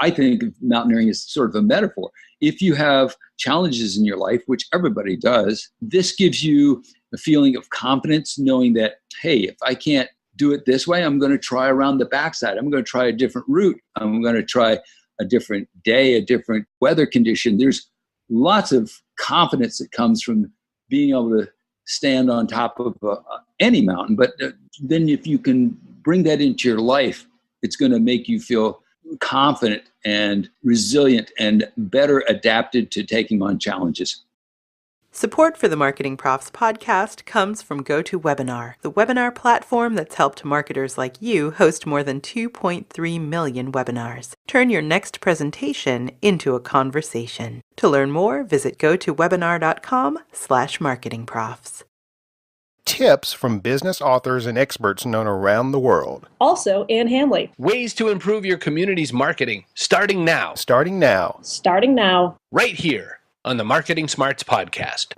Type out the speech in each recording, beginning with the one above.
I think of mountaineering as sort of a metaphor. If you have challenges in your life, which everybody does, this gives you a feeling of confidence, knowing that, hey, if I can't do it this way, I'm going to try around the backside. I'm going to try a different route. I'm going to try a different day, a different weather condition. There's lots of confidence that comes from being able to stand on top of any mountain. But then if you can bring that into your life, it's going to make you feel confident and resilient and better adapted to taking on challenges. Support for the Marketing Profs podcast comes from GoToWebinar, the webinar platform that's helped marketers like you host more than 2.3 million webinars. Turn your next presentation into a conversation. To learn more, visit gotowebinar.com/marketingprofs. Tips from business authors and experts known around the world. Also, Ann Hanley. Ways to improve your community's marketing, starting now. Starting now. Starting now. Right here on the Marketing Smarts podcast.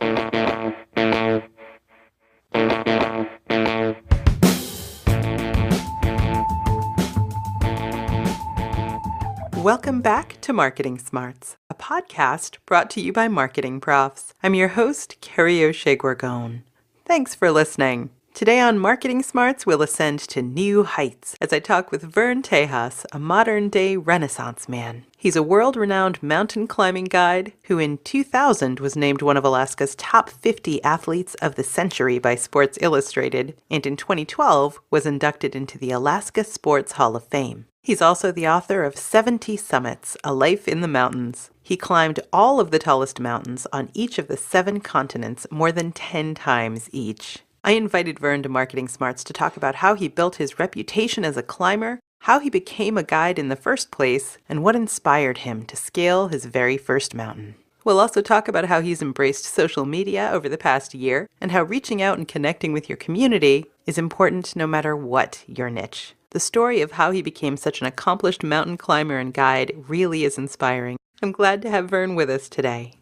Welcome back to Marketing Smarts, a podcast brought to you by Marketing Profs. I'm your host, Kerry Gorgone. Thanks for listening. Today on Marketing Smarts, we'll ascend to new heights as I talk with Vern Tejas, a modern-day Renaissance man. He's a world-renowned mountain climbing guide who in 2000 was named one of Alaska's top 50 athletes of the century by Sports Illustrated, and in 2012 was inducted into the Alaska Sports Hall of Fame. He's also the author of 70 Summits, A Life in the Mountains. He climbed all of the tallest mountains on each of the 7 continents more than 10 times each. I invited Vern to Marketing Smarts to talk about how he built his reputation as a climber, how he became a guide in the first place, and what inspired him to scale his very first mountain. We'll also talk about how he's embraced social media over the past year, and how reaching out and connecting with your community is important no matter what your niche. The story of how he became such an accomplished mountain climber and guide really is inspiring. I'm glad to have Vern with us today.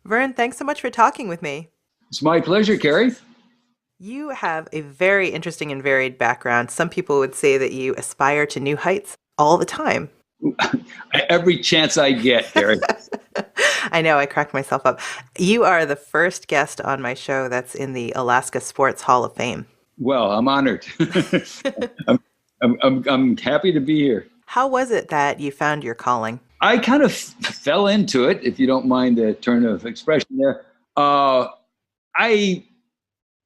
Vern, thanks so much for talking with me. It's my pleasure, Kerry. You have a very interesting and varied background. Some people would say that you aspire to new heights all the time. Every chance I get, Kerry. I know, I cracked myself up. You are the first guest on my show that's in the Alaska Sports Hall of Fame. Well, I'm honored. I'm happy to be here. How was it that you found your calling? I kind of fell into it, if you don't mind the turn of expression there. I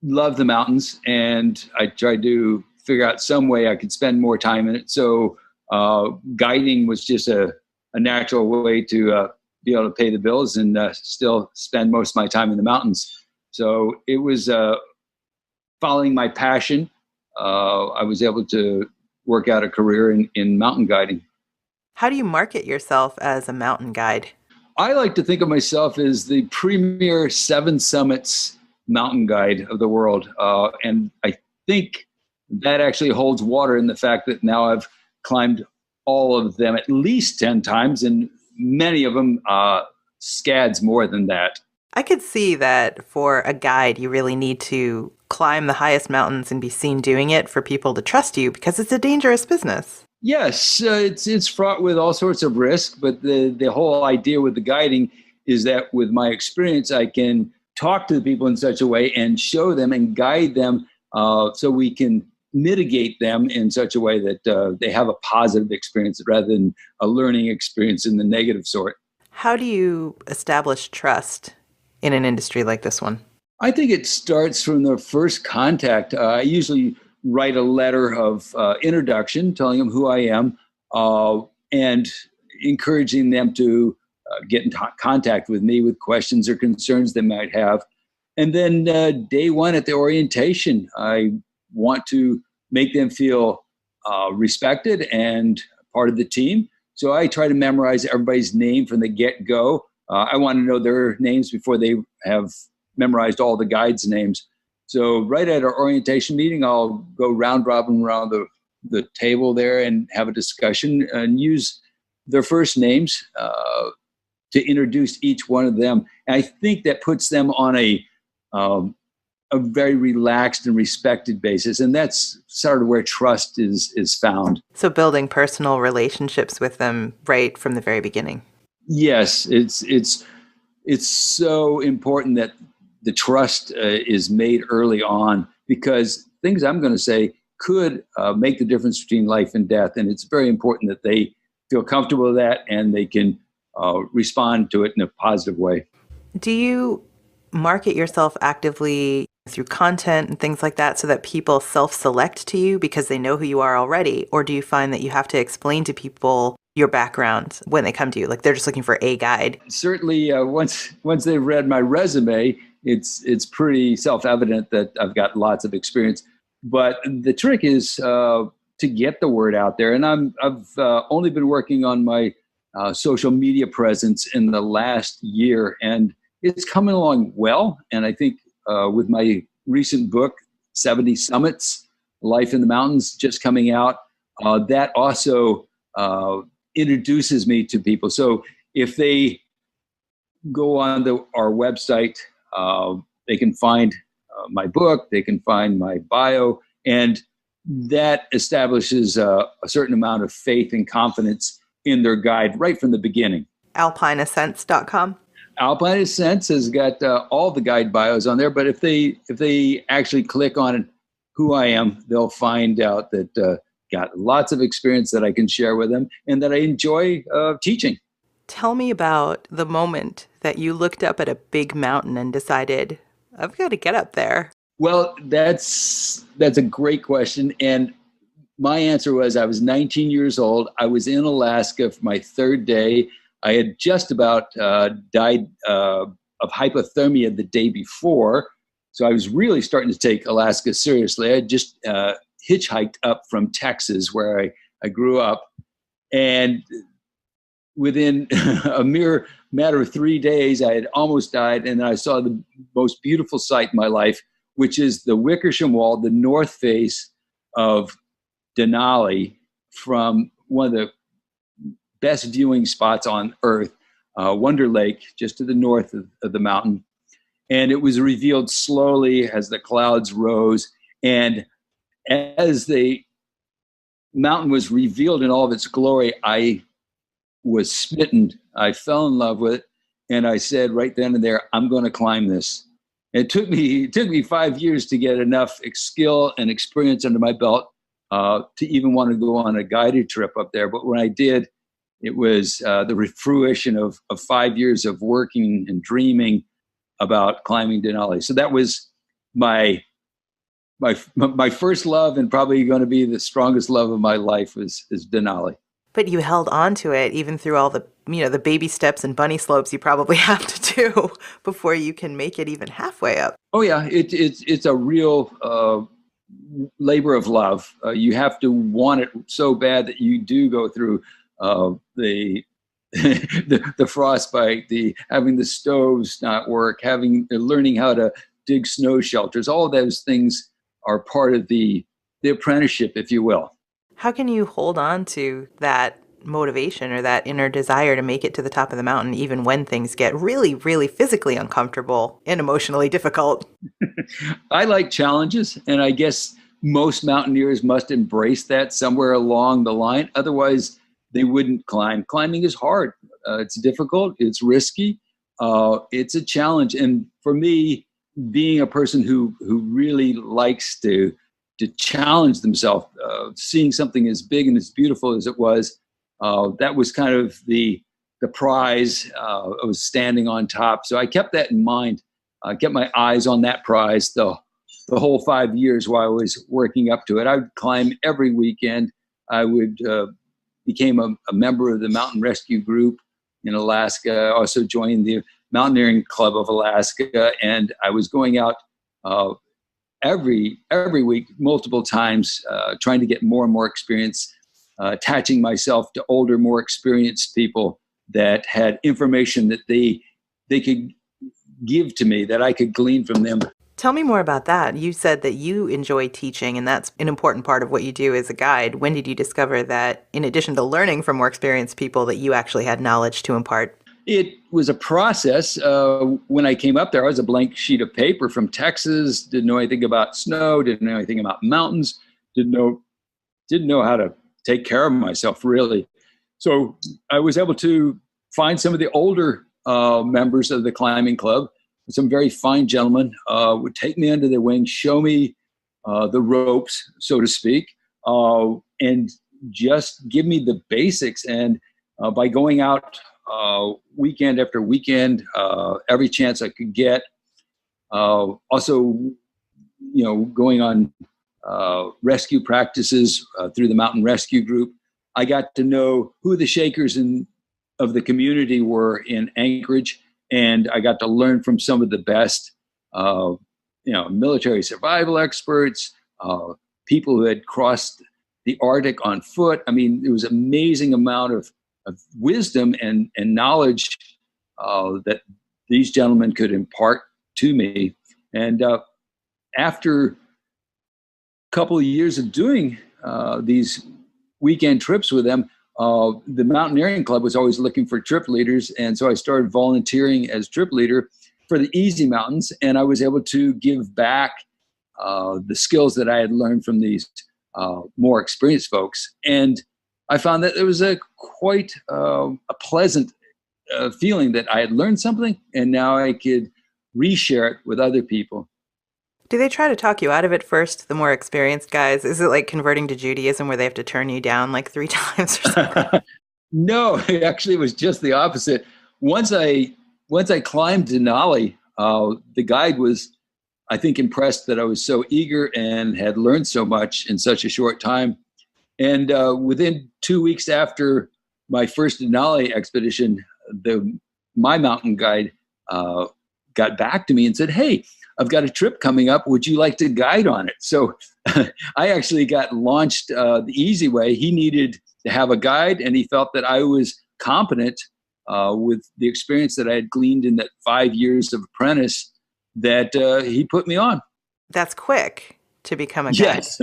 love the mountains, and I tried to figure out some way I could spend more time in it. So guiding was just a natural way to be able to pay the bills and still spend most of my time in the mountains. So it was following my passion. I was able to work out a career in mountain guiding. How do you market yourself as a mountain guide? I like to think of myself as the premier 7 summits mountain guide of the world. And I think that actually holds water in the fact that now I've climbed all of them at least 10 times, and many of them scads more than that. I could see that for a guide, you really need to climb the highest mountains and be seen doing it for people to trust you, because it's a dangerous business. Yes, it's fraught with all sorts of risk, but the whole idea with the guiding is that with my experience, I can talk to the people in such a way and show them and guide them so we can mitigate them in such a way that they have a positive experience rather than a learning experience in the negative sort. How do you establish trust in an industry like this one? I think it starts from the first contact. I usually write a letter of introduction, telling them who I am, and encouraging them to get in contact with me with questions or concerns they might have. And then day one at the orientation, I want to make them feel respected and part of the team. So I try to memorize everybody's name from the get-go. I want to know their names before they have memorized all the guides' names. So right at our orientation meeting, I'll go round robin around the table there and have a discussion and use their first names to introduce each one of them. And I think that puts them on a a very relaxed and respected basis. And that's sort of where trust is found. So building personal relationships with them right from the very beginning. Yes, it's so important that the trust is made early on, because things I'm going to say could make the difference between life and death. And it's very important that they feel comfortable with that and they can respond to it in a positive way. Do you market yourself actively through content and things like that so that people self-select to you because they know who you are already? Or do you find that you have to explain to people your background when they come to you? Like they're just looking for a guide. Certainly, once they've read my resume, it's pretty self-evident that I've got lots of experience. But the trick is to get the word out there. And I've only been working on my social media presence in the last year, and it's coming along well. And I think with my recent book, 70 Summits, Life in the Mountains, just coming out, that also introduces me to people. So if they go on our website, they can find my book, they can find my bio, and that establishes a certain amount of faith and confidence in their guide right from the beginning. alpineascents.com. Alpine Ascents has got all the guide bios on there, but if they actually click on who I am, they'll find out that got lots of experience that I can share with them and that I enjoy teaching. Tell me about the moment that you looked up at a big mountain and decided, I've got to get up there. Well, that's a great question. And my answer was I was 19 years old. I was in Alaska for my third day. I had just about died of hypothermia the day before. So I was really starting to take Alaska seriously. I had just hitchhiked up from Texas, where I grew up. And within a mere matter of 3 days, I had almost died. And I saw the most beautiful sight in my life, which is the Wickersham Wall, the north face of Denali, from one of the best viewing spots on Earth, Wonder Lake, just to the north of the mountain. And it was revealed slowly as the clouds rose. And as the mountain was revealed in all of its glory, I was smitten. I fell in love with it. And I said right then and there, I'm going to climb this. It took me 5 years to get enough skill and experience under my belt to even want to go on a guided trip up there. But when I did, it was the fruition of 5 years of working and dreaming about climbing Denali. So that was my first love, and probably going to be the strongest love of my life is Denali. But you held on to it even through all the baby steps and bunny slopes you probably have to do before you can make it even halfway up. Oh yeah, it's a real labor of love. You have to want it so bad that you do go through the frostbite, having the stoves not work, learning how to dig snow shelters. All of those things are part of the apprenticeship, if you will. How can you hold on to that motivation or that inner desire to make it to the top of the mountain, even when things get really, really physically uncomfortable and emotionally difficult? I like challenges, and I guess most mountaineers must embrace that somewhere along the line. Otherwise, they wouldn't climb. Climbing is hard. It's difficult. It's risky. It's a challenge. And for me, being a person who really likes to challenge themselves, seeing something as big and as beautiful as it was, that was kind of the prize. I was standing on top. So I kept that in mind. I kept my eyes on that prize the whole 5 years while I was working up to it. I would climb every weekend. I would became a member of the Mountain Rescue Group in Alaska. I also joined the Mountaineering Club of Alaska, and I was going out every week, multiple times, trying to get more and more experience, attaching myself to older, more experienced people that had information that they could give to me, that I could glean from them. Tell me more about that. You said that you enjoy teaching, and that's an important part of what you do as a guide. When did you discover that, in addition to learning from more experienced people, that you actually had knowledge to impart? It was a process. When I came up there, I was a blank sheet of paper from Texas, didn't know anything about snow, didn't know anything about mountains, didn't know how to take care of myself, really. So I was able to find some of the older members of the climbing club, some very fine gentlemen, would take me under their wing, show me the ropes, so to speak, and just give me the basics. And by going out weekend after weekend, every chance I could get, also, going on rescue practices through the Mountain Rescue Group, I got to know who the shakers of the community were in Anchorage, and I got to learn from some of the best, military survival experts, people who had crossed the Arctic on foot. I mean, there was an amazing amount of wisdom and knowledge that these gentlemen could impart to me. And after a couple of years of doing these weekend trips with them, the Mountaineering Club was always looking for trip leaders. And so I started volunteering as trip leader for the easy mountains. And I was able to give back the skills that I had learned from these more experienced folks. And I found that it was quite a pleasant feeling that I had learned something, and now I could reshare it with other people. Do they try to talk you out of it first, the more experienced guys? Is it like converting to Judaism where they have to turn you down like 3 times or something? No, actually it was just the opposite. Once I climbed Denali, the guide was, I think, impressed that I was so eager and had learned so much in such a short time. And within 2 weeks after my first Denali expedition, my mountain guide got back to me and said, "Hey, I've got a trip coming up. Would you like to guide on it?" So I actually got launched the easy way. He needed to have a guide, and he felt that I was competent with the experience that I had gleaned in that 5 years of apprentice, that he put me on. That's quick to become a guide. Yes,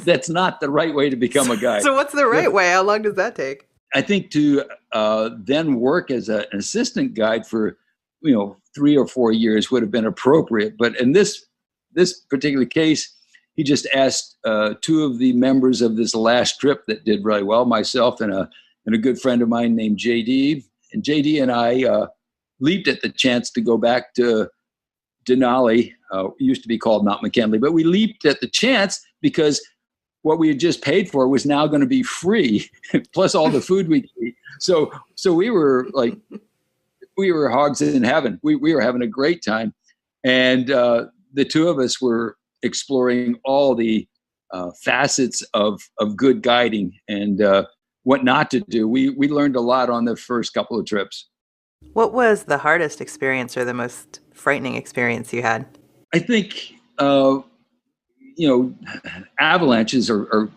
that's not the right way to become a guide. So what's the right way? How long does that take? I think to then work as an assistant guide for 3 or 4 years would have been appropriate. But in this particular case, he just asked 2 of the members of this last trip that did really well, myself and a good friend of mine named JD. And JD and I leaped at the chance to go back to Denali. It used to be called Mount McKinley, but we leaped at the chance because what we had just paid for was now going to be free, plus all the food we eat. So we were like, we were hogs in heaven. We were having a great time. And the 2 of us were exploring all the facets of good guiding and what not to do. We learned a lot on the first couple of trips. What was the hardest experience or the most frightening experience you had? I think, avalanches are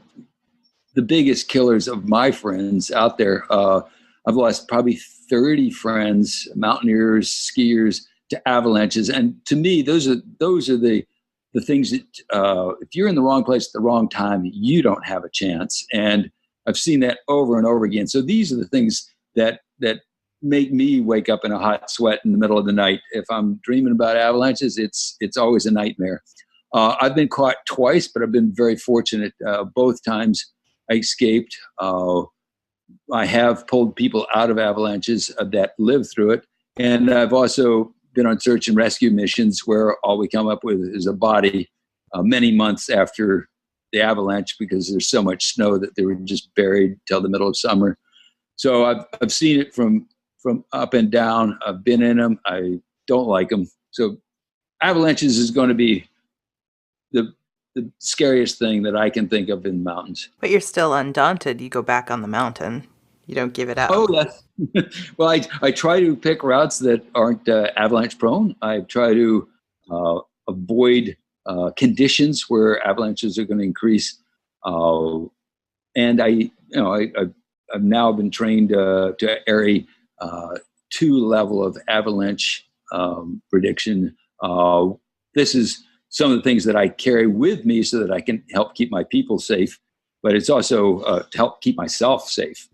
the biggest killers of my friends out there. I've lost probably 30 friends, mountaineers, skiers, to avalanches. And to me, those are the things that if you're in the wrong place at the wrong time, you don't have a chance. And I've seen that over and over again. So these are the things that make me wake up in a hot sweat in the middle of the night. If I'm dreaming about avalanches, it's always a nightmare. I've been caught twice, but I've been very fortunate. Both times I escaped. I have pulled people out of avalanches that lived through it. And I've also been on search and rescue missions where all we come up with is a body many months after the avalanche, because there's so much snow that they were just buried till the middle of summer. So I've seen it from up and down. I've been in them. I don't like them. So avalanches is going to be the scariest thing that I can think of in mountains. But you're still undaunted. You go back on the mountain. You don't give it up. Oh, yes. Well, I try to pick routes that aren't avalanche prone. I try to avoid conditions where avalanches are going to increase. And I've now been trained to area 2 level of avalanche prediction. This is some of the things that I carry with me so that I can help keep my people safe, but it's also to help keep myself safe.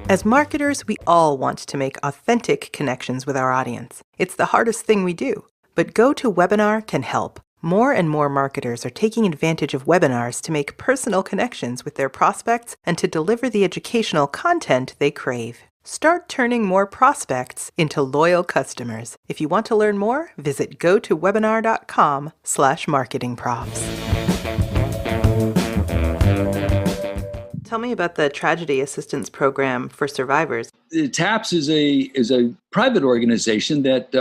As marketers, we all want to make authentic connections with our audience. It's the hardest thing we do, but GoToWebinar can help. More and more marketers are taking advantage of webinars to make personal connections with their prospects and to deliver the educational content they crave. Start turning more prospects into loyal customers. If you want to learn more, visit gotowebinar.com/marketingprofs. Tell me about the Tragedy Assistance Program for survivors. The TAPS is a private organization that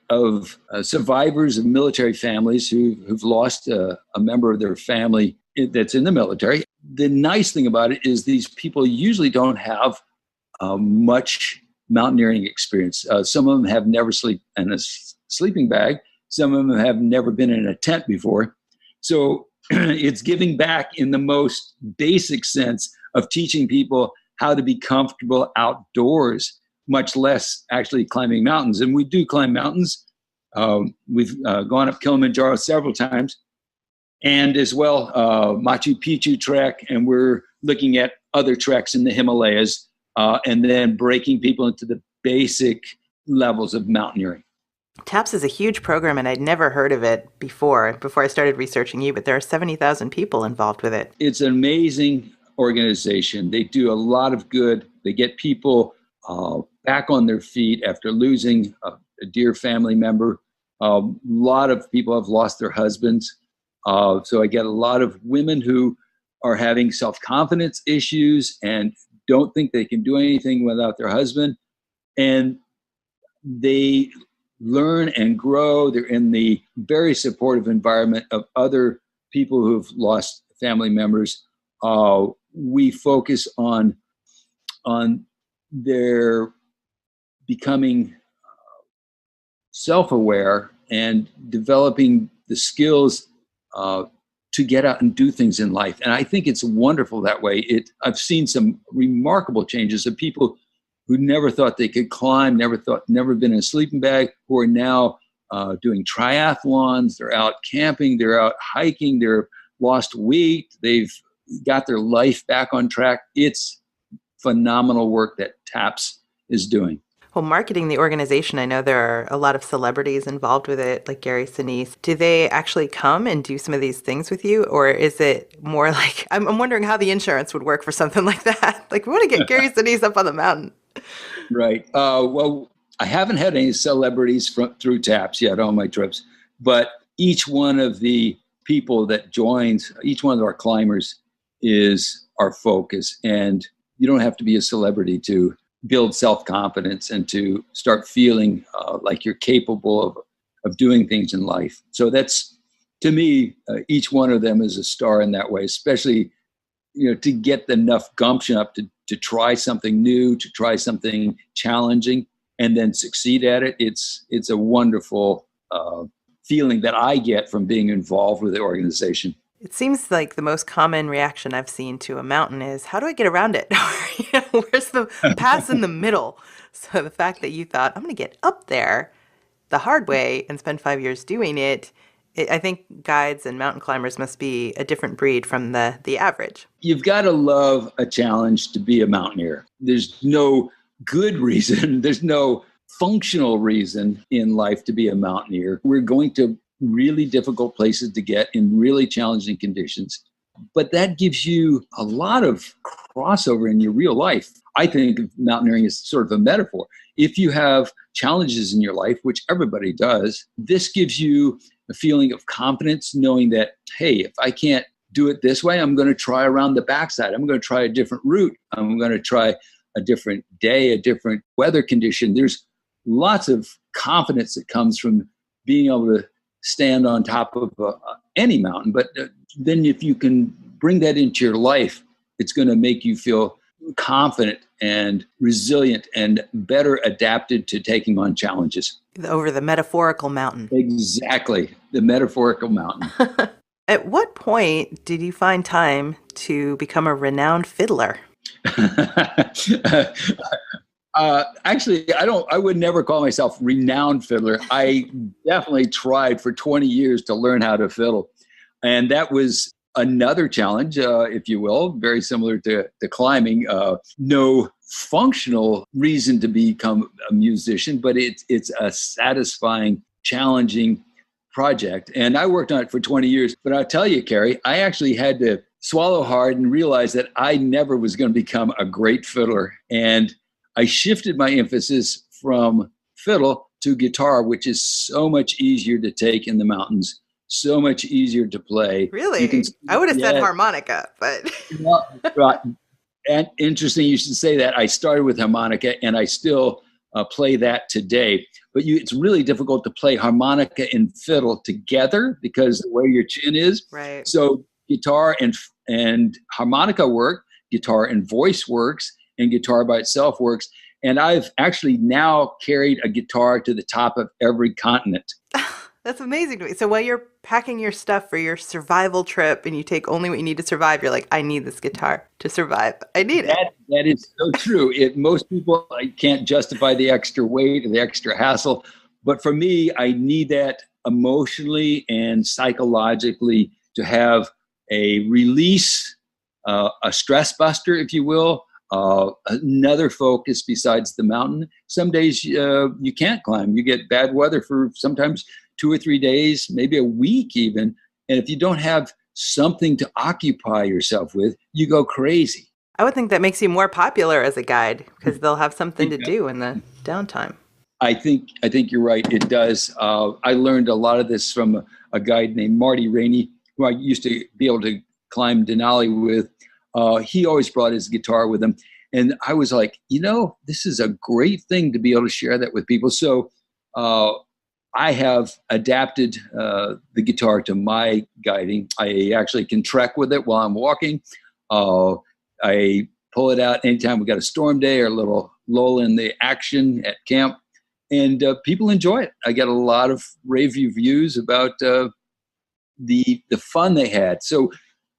of survivors of military families who've lost a member of their family that's in the military. The nice thing about it is these people usually don't have much mountaineering experience. Some of them have never slept in a sleeping bag. Some of them have never been in a tent before. So it's giving back in the most basic sense of teaching people how to be comfortable outdoors, much less actually climbing mountains. And we do climb mountains. We've gone up Kilimanjaro several times, and as well Machu Picchu trek, and we're looking at other treks in the Himalayas, and then breaking people into the basic levels of mountaineering. TAPS is a huge program, and I'd never heard of it before I started researching you, but there are 70,000 people involved with it. It's an amazing organization. They do a lot of good. They get people back on their feet after losing a dear family member. A lot of people have lost their husbands. So I get a lot of women who are having self-confidence issues and don't think they can do anything without their husband. And they learn and grow. They're in the very supportive environment of other people who've lost family members. We focus on their becoming self-aware and developing the skills to get out and do things in life. And I think it's wonderful that way. I've seen some remarkable changes of people who never thought they could climb, never been in a sleeping bag, who are now doing triathlons. They're out camping, they're out hiking, they're lost weight, they've got their life back on track. It's phenomenal work that TAPS is doing. Well, marketing the organization, I know there are a lot of celebrities involved with it, like Gary Sinise. Do they actually come and do some of these things with you? Or is it more like, I'm wondering how the insurance would work for something like that. Like, we want to get Gary Sinise up on the mountain. Right. Well, I haven't had any celebrities through TAPS yet on my trips, but each one of the people that joins, each one of our climbers is our focus. And you don't have to be a celebrity to build self-confidence and to start feeling like you're capable of doing things in life. So that's, to me, each one of them is a star in that way, especially, to get enough gumption up to try something new, to try something challenging, and then succeed at it. It's a wonderful feeling that I get from being involved with the organization. It seems like the most common reaction I've seen to a mountain is, how do I get around it? Where's the pass in the middle? So the fact that you thought, I'm going to get up there the hard way and spend 5 years doing it, I think guides and mountain climbers must be a different breed from the average. You've got to love a challenge to be a mountaineer. There's no good reason, there's no functional reason in life to be a mountaineer. We're going to really difficult places to get in really challenging conditions. But that gives you a lot of crossover in your real life. I think of mountaineering as sort of a metaphor. If you have challenges in your life, which everybody does, this gives you a feeling of confidence, knowing that, hey, if I can't do it this way, I'm going to try around the backside. I'm going to try a different route. I'm going to try a different day, a different weather condition. There's lots of confidence that comes from being able to stand on top of any mountain. But then if you can bring that into your life, it's going to make you feel confident and resilient and better adapted to taking on challenges. Over the metaphorical mountain. Exactly, the metaphorical mountain. At what point did you find time to become a renowned fiddler? Actually, I would never call myself renowned fiddler. I definitely tried for 20 years to learn how to fiddle. And that was another challenge, if you will, very similar to climbing. No functional reason to become a musician, but it's a satisfying, challenging project. And I worked on it for 20 years. But I'll tell you, Kerry, I actually had to swallow hard and realize that I never was going to become a great fiddler. And I shifted my emphasis from fiddle to guitar, which is so much easier to take in the mountains, so much easier to play. Really? I would have said harmonica, but... Right. And interesting you should say that. I started with harmonica, and I still play that today. But it's really difficult to play harmonica and fiddle together because the way your chin is. Right. So guitar and harmonica work, guitar and voice works, and guitar by itself works. And I've actually now carried a guitar to the top of every continent. That's amazing to me. So while you're packing your stuff for your survival trip and you take only what you need to survive, you're like, I need this guitar to survive. I need it. That is so true. Most people can't justify the extra weight or the extra hassle. But for me, I need that emotionally and psychologically to have a release, a stress buster, if you will, another focus besides the mountain. Some days you can't climb. You get bad weather for sometimes 2 or 3 days, maybe a week even. And if you don't have something to occupy yourself with, you go crazy. I would think that makes you more popular as a guide because they'll have something to do in the downtime. I think you're right. It does. I learned a lot of this from a guide named Marty Rainey, who I used to be able to climb Denali with. He always brought his guitar with him. And I was like, this is a great thing to be able to share that with people. So I have adapted the guitar to my guiding. I actually can trek with it while I'm walking. I pull it out anytime we got a storm day or a little lull in the action at camp. And people enjoy it. I get a lot of rave reviews about the fun they had. So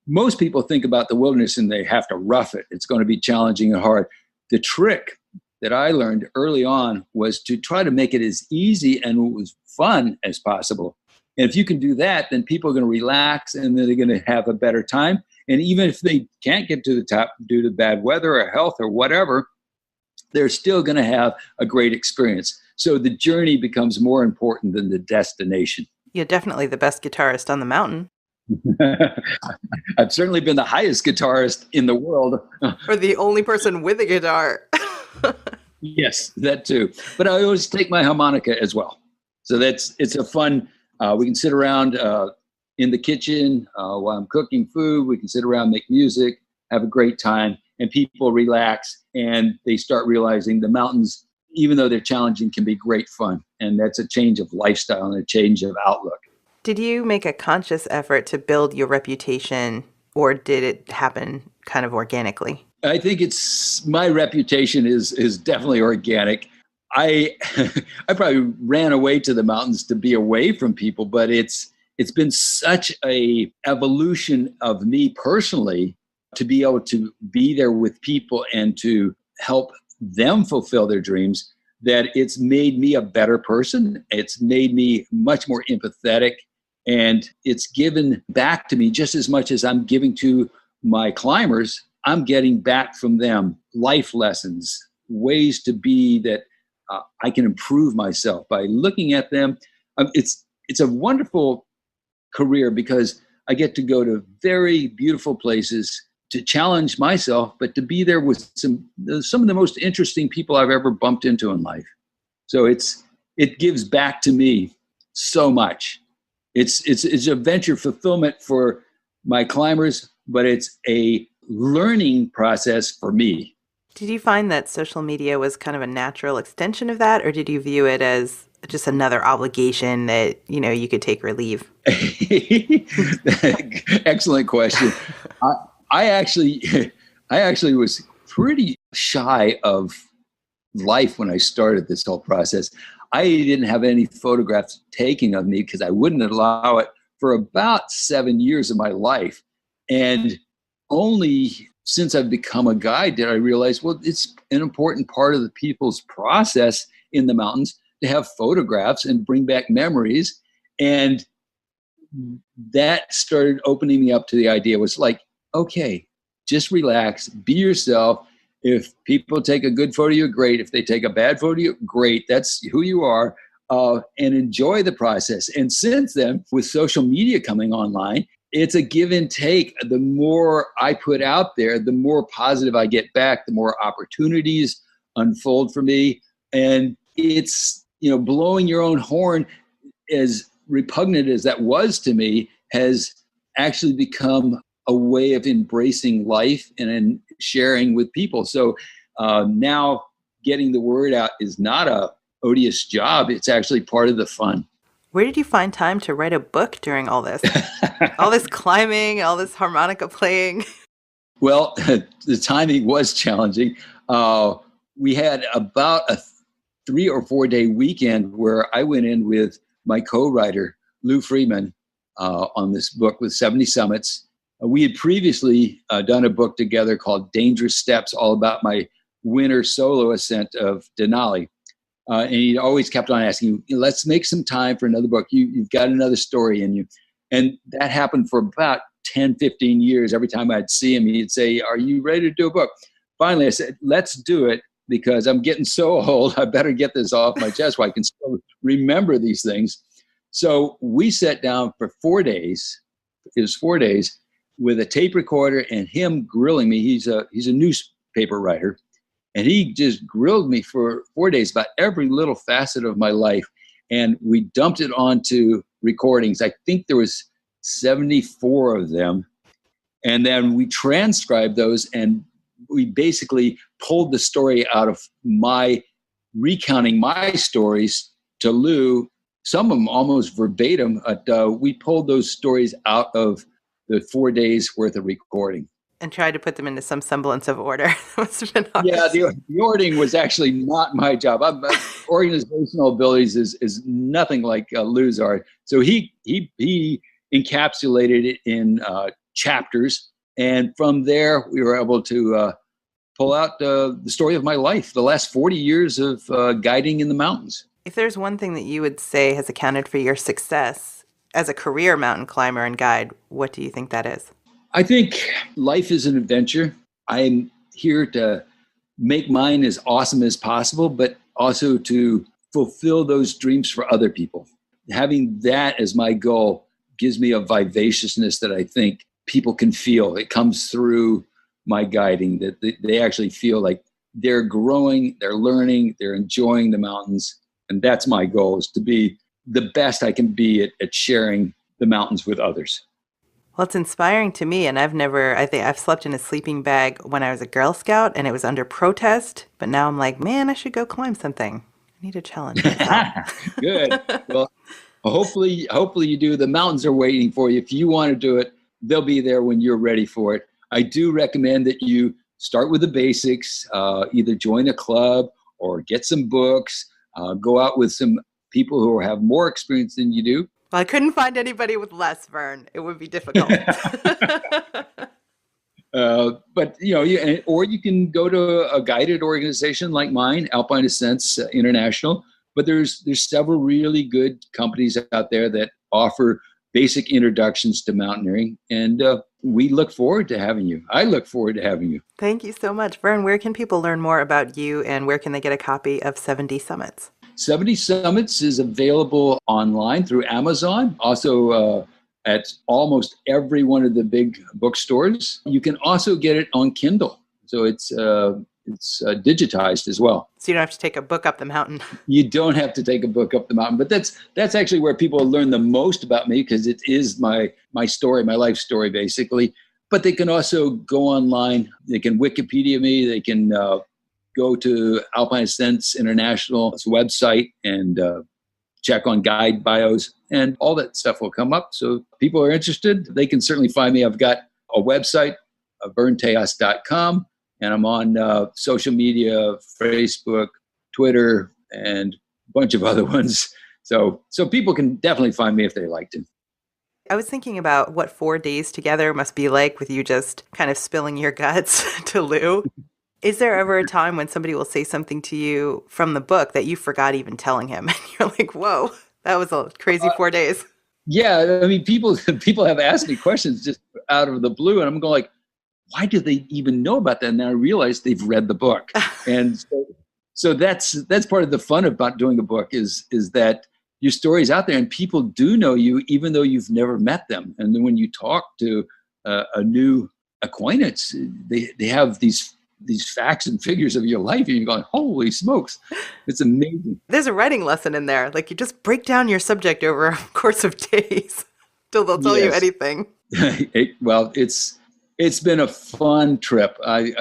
most people think about the wilderness and they have to rough it. It's going to be challenging and hard. The trick that I learned early on was to try to make it as easy and as fun as possible. And if you can do that, then people are going to relax and then they're going to have a better time. And even if they can't get to the top due to bad weather or health or whatever, they're still going to have a great experience. So the journey becomes more important than the destination. You're definitely the best guitarist on the mountain. I've certainly been the highest guitarist in the world. Or the only person with a guitar. Yes, that too. But I always take my harmonica as well. So it's a fun, we can sit around in the kitchen while I'm cooking food. We can sit around, make music, have a great time, and people relax and they start realizing the mountains, even though they're challenging, can be great fun. And that's a change of lifestyle and a change of outlook. Did you make a conscious effort to build your reputation, or did it happen kind of organically? I think my reputation is definitely organic. I probably ran away to the mountains to be away from people, but it's been such a evolution of me personally to be able to be there with people and to help them fulfill their dreams, that it's made me a better person. It's made me much more empathetic, and it's given back to me just as much as I'm giving to my climbers. I'm getting back from them life lessons, ways to be that I can improve myself by looking at them. It's a wonderful career because I get to go to very beautiful places to challenge myself, but to be there with some of the most interesting people I've ever bumped into in life. So it gives back to me so much. It's a venture fulfillment for my climbers, but it's a learning process for me. Did you find that social media was kind of a natural extension of that, or did you view it as just another obligation that, you could take or leave? Excellent question. I actually was pretty shy of life when I started this whole process. I didn't have any photographs taken of me because I wouldn't allow it for about 7 years of my life. And only since I've become a guide did I realize, well, it's an important part of the people's process in the mountains to have photographs and bring back memories. And that started opening me up to the idea. It was like, okay, just relax, be yourself, If people take a good photo of you, great. If they take a bad photo of you, great. That's who you are. And enjoy the process. And since then, with social media coming online, it's a give and take. The more I put out there, the more positive I get back, the more opportunities unfold for me. And it's, blowing your own horn, as repugnant as that was to me, has actually become a way of embracing life and sharing with people. So now getting the word out is not a odious job. It's actually part of the fun. Where did you find time to write a book during all this? All this climbing, all this harmonica playing? Well, the timing was challenging. We had about a 3 or 4 day weekend where I went in with my co-writer, Lou Freeman, on this book with 70 Summits. We had previously done a book together called Dangerous Steps, all about my winter solo ascent of Denali. And he always kept on asking, let's make some time for another book. You've got another story in you. And that happened for about 10, 15 years. Every time I'd see him, he'd say, are you ready to do a book? Finally, I said, let's do it, because I'm getting so old. I better get this off my chest so I can still remember these things. So we sat down for 4 days. It was 4 days with a tape recorder and him grilling me. He's a newspaper writer. And he just grilled me for 4 days about every little facet of my life. And we dumped it onto recordings. I think there was 74 of them. And then we transcribed those, and we basically pulled the story out of recounting my stories to Lou, some of them almost verbatim. We pulled those stories out of the 4 days worth of recording. And tried to put them into some semblance of order. That must have been hard. Yeah, the ordering was actually not my job. Organizational abilities is nothing like Lou's are. So he encapsulated it in chapters, and from there we were able to pull out the story of my life, the last 40 years of guiding in the mountains. If there's one thing that you would say has accounted for your success as a career mountain climber and guide, what do you think that is? I think life is an adventure. I'm here to make mine as awesome as possible, but also to fulfill those dreams for other people. Having that as my goal gives me a vivaciousness that I think people can feel. It comes through my guiding, that they actually feel like they're growing, they're learning, they're enjoying the mountains. And that's my goal, is to be the best I can be at sharing the mountains with others. Well, it's inspiring to me, and I think I've slept in a sleeping bag when I was a Girl Scout, and it was under protest, but now I'm like, man, I should go climb something. I need a challenge. Good. Well, hopefully you do. The mountains are waiting for you. If you want to do it, they'll be there when you're ready for it. I do recommend that you start with the basics, either join a club or get some books, go out with some people who have more experience than you do. Well, I couldn't find anybody with less, Vern. It would be difficult. But or you can go to a guided organization like mine, Alpine Ascents International. But there's several really good companies out there that offer basic introductions to mountaineering, and we look forward to having you. I look forward to having you. Thank you so much, Vern. Where can people learn more about you, and where can they get a copy of 70 Summits? 70 Summits is available online through Amazon, also at almost every one of the big bookstores. You can also get it on Kindle, so it's digitized as well. So you don't have to take a book up the mountain. You don't have to take a book up the mountain, but that's actually where people learn the most about me, because it is my story, my life story, basically. But they can also go online. They can Wikipedia me. They can go to Alpine Ascents International's website and check on guide bios, and all that stuff will come up. So if people are interested, they can certainly find me. I've got a website, VernTejas.com, and I'm on social media, Facebook, Twitter, and a bunch of other ones. So people can definitely find me if they like to. I was thinking about what 4 days together must be like with you just kind of spilling your guts to Lou. Is there ever a time when somebody will say something to you from the book that you forgot even telling him? And you're like, whoa, that was a crazy 4 days. Yeah, I mean, people have asked me questions just out of the blue, and I'm going like, why do they even know about that? And then I realized they've read the book. And so that's part of the fun about doing a book is that your story's out there and people do know you, even though you've never met them. And then when you talk to a new acquaintance, they have these facts and figures of your life, and you're going, holy smokes, it's amazing. There's a writing lesson in there. Like, you just break down your subject over a course of days till they'll tell you anything. Well, it's been a fun trip. My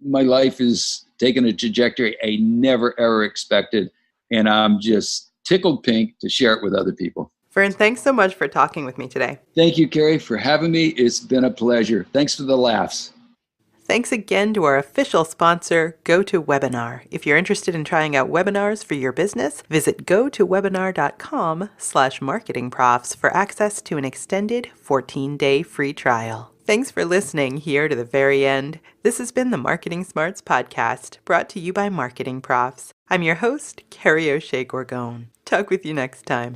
life is taken a trajectory I never ever expected, and I'm just tickled pink to share it with other people. Vern, thanks so much for talking with me today. Thank you, Kerry, for having me. It's been a pleasure. Thanks for the laughs. Thanks again to our official sponsor, GoToWebinar. If you're interested in trying out webinars for your business, visit gotowebinar.com/marketingprofs for access to an extended 14-day free trial. Thanks for listening here to the very end. This has been the Marketing Smarts Podcast, brought to you by Marketing Profs. I'm your host, Kerry Gorgone. Talk with you next time.